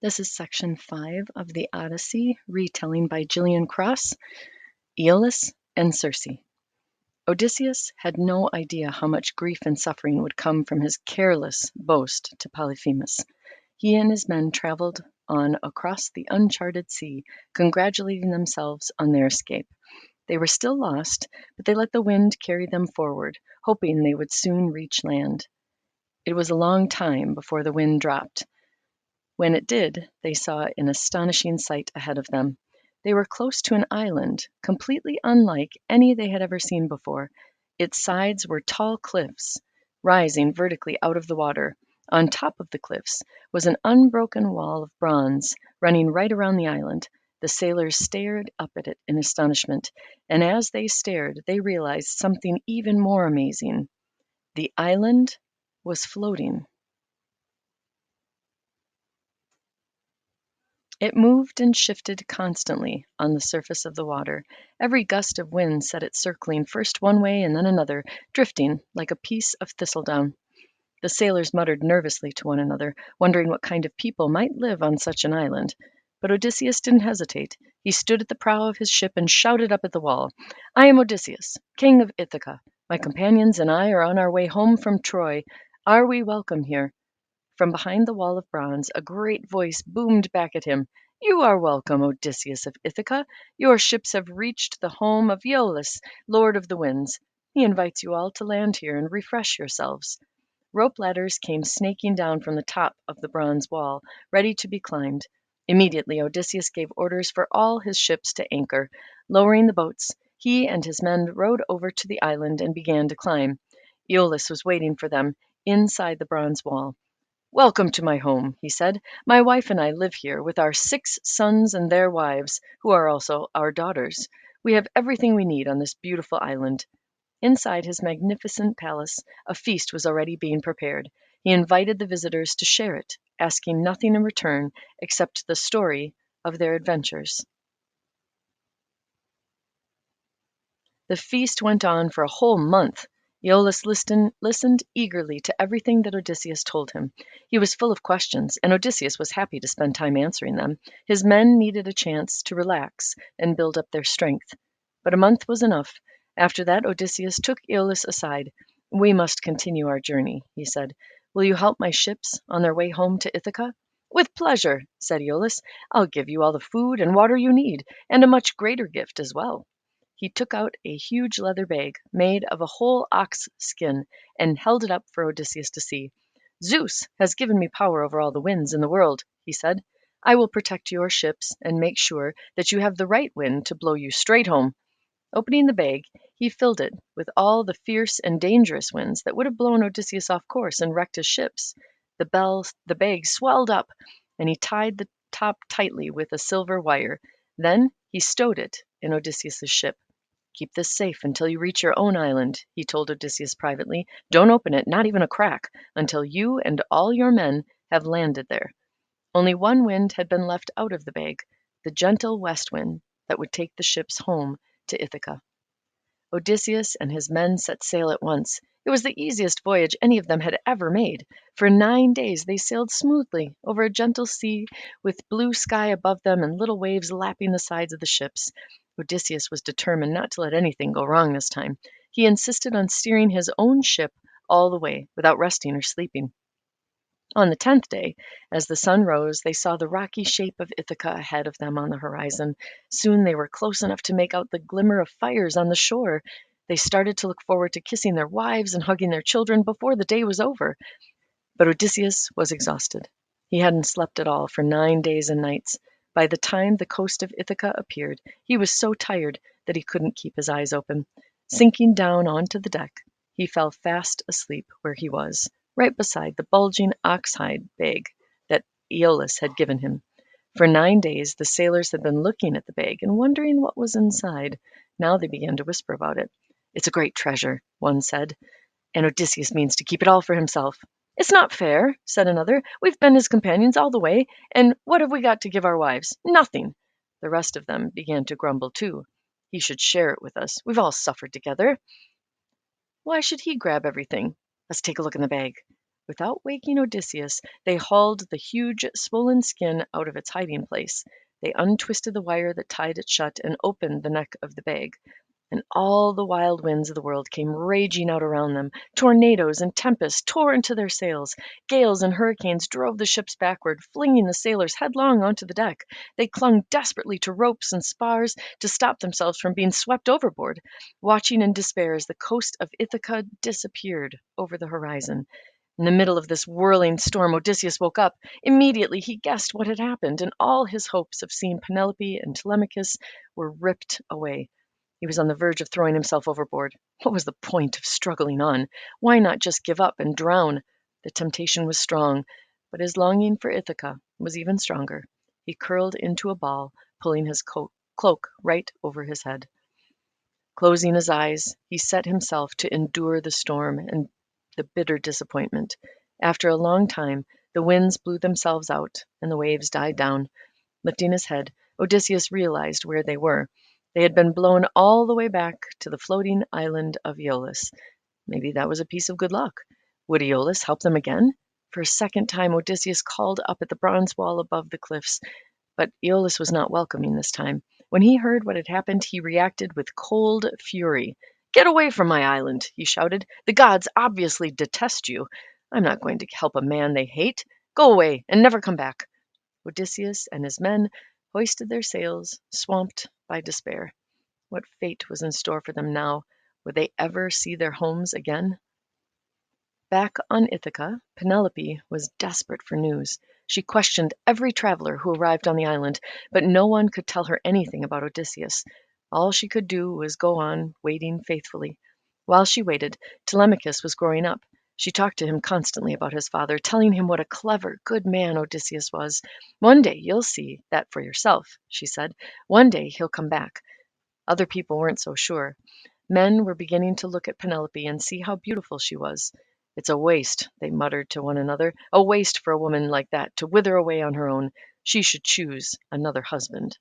This is section 5 of the Odyssey, retelling by Gillian Cross, Aeolus and Circe. Odysseus had no idea how much grief and suffering would come from his careless boast to Polyphemus. He and his men traveled on across the uncharted sea, congratulating themselves on their escape. They were still lost, but they let the wind carry them forward, hoping they would soon reach land. It was a long time before the wind dropped. When it did, they saw an astonishing sight ahead of them. They were close to an island, completely unlike any they had ever seen before. Its sides were tall cliffs, rising vertically out of the water. On top of the cliffs was an unbroken wall of bronze running right around the island. The sailors stared up at it in astonishment, and as they stared, they realized something even more amazing. The island was floating. It moved and shifted constantly on the surface of the water. Every gust of wind set it circling first one way and then another, drifting like a piece of thistledown. The sailors muttered nervously to one another, wondering what kind of people might live on such an island. But Odysseus didn't hesitate. He stood at the prow of his ship and shouted up at the wall, "I am Odysseus, king of Ithaca. My companions and I are on our way home from Troy. Are we welcome here?" From behind the wall of bronze, a great voice boomed back at him. "You are welcome, Odysseus of Ithaca. Your ships have reached the home of Aeolus, lord of the winds. He invites you all to land here and refresh yourselves." Rope ladders came snaking down from the top of the bronze wall, ready to be climbed. Immediately, Odysseus gave orders for all his ships to anchor. Lowering the boats, he and his men rowed over to the island and began to climb. Aeolus was waiting for them inside the bronze wall. "Welcome to my home," he said. "My wife and I live here with our 6 sons and their wives, who are also our daughters. We have everything we need on this beautiful island." Inside his magnificent palace, a feast was already being prepared. He invited the visitors to share it, asking nothing in return except the story of their adventures. The feast went on for a whole month. Aeolus listened eagerly to everything that Odysseus told him. He was full of questions, and Odysseus was happy to spend time answering them. His men needed a chance to relax and build up their strength. But a month was enough. After that, Odysseus took Aeolus aside. "We must continue our journey," he said. "Will you help my ships on their way home to Ithaca?" "With pleasure," said Aeolus. "I'll give you all the food and water you need, and a much greater gift as well." He took out a huge leather bag made of a whole ox skin and held it up for Odysseus to see. "Zeus has given me power over all the winds in the world," he said. "I will protect your ships and make sure that you have the right wind to blow you straight home." Opening the bag, he filled it with all the fierce and dangerous winds that would have blown Odysseus off course and wrecked his ships. The bag swelled up, and he tied the top tightly with a silver wire. Then he stowed it in Odysseus's ship. "Keep this safe until you reach your own island," he told Odysseus privately. "Don't open it, not even a crack, until you and all your men have landed there." Only one wind had been left out of the bag, the gentle west wind that would take the ships home to Ithaca. Odysseus and his men set sail at once. It was the easiest voyage any of them had ever made. For 9 days they sailed smoothly over a gentle sea with blue sky above them and little waves lapping the sides of the ships. Odysseus was determined not to let anything go wrong this time. He insisted on steering his own ship all the way without resting or sleeping. On the 10th day, as the sun rose, they saw the rocky shape of Ithaca ahead of them on the horizon. Soon they were close enough to make out the glimmer of fires on the shore. They started to look forward to kissing their wives and hugging their children before the day was over. But Odysseus was exhausted. He hadn't slept at all for 9 days and nights. By the time the coast of Ithaca appeared, he was so tired that he couldn't keep his eyes open. Sinking down onto the deck, he fell fast asleep where he was, right beside the bulging oxhide bag that Aeolus had given him. For 9 days the sailors had been looking at the bag and wondering what was inside. Now they began to whisper about it. "It's a great treasure," one said, "and Odysseus means to keep it all for himself." "It's not fair," said another. "We've been his companions all the way, and what have we got to give our wives? Nothing." The rest of them began to grumble too. "He should share it with us. We've all suffered together." "Why should he grab everything? Let's take a look in the bag." Without waking Odysseus, they hauled the huge, swollen skin out of its hiding place. They untwisted the wire that tied it shut and opened the neck of the bag. And all the wild winds of the world came raging out around them. Tornadoes and tempests tore into their sails. Gales and hurricanes drove the ships backward, flinging the sailors headlong onto the deck. They clung desperately to ropes and spars to stop themselves from being swept overboard, watching in despair as the coast of Ithaca disappeared over the horizon. In the middle of this whirling storm, Odysseus woke up. Immediately he guessed what had happened, and all his hopes of seeing Penelope and Telemachus were ripped away. He was on the verge of throwing himself overboard. What was the point of struggling on? Why not just give up and drown? The temptation was strong, but his longing for Ithaca was even stronger. He curled into a ball, pulling his cloak right over his head. Closing his eyes, he set himself to endure the storm and the bitter disappointment. After a long time, the winds blew themselves out and the waves died down. Lifting his head, Odysseus realized where they were. They had been blown all the way back to the floating island of Aeolus. Maybe that was a piece of good luck. Would Aeolus help them again? For a second time, Odysseus called up at the bronze wall above the cliffs, but Aeolus was not welcoming this time. When he heard what had happened, he reacted with cold fury. "Get away from my island," he shouted. "The gods obviously detest you. I'm not going to help a man they hate. Go away and never come back." Odysseus and his men hoisted their sails, swamped by despair. What fate was in store for them now? Would they ever see their homes again? Back on Ithaca, Penelope was desperate for news. She questioned every traveler who arrived on the island, but no one could tell her anything about Odysseus. All she could do was go on waiting faithfully. While she waited, Telemachus was growing up. She talked to him constantly about his father, telling him what a clever, good man Odysseus was. "One day you'll see that for yourself," she said. "One day he'll come back." Other people weren't so sure. Men were beginning to look at Penelope and see how beautiful she was. "It's a waste," they muttered to one another, "a waste for a woman like that to wither away on her own. She should choose another husband."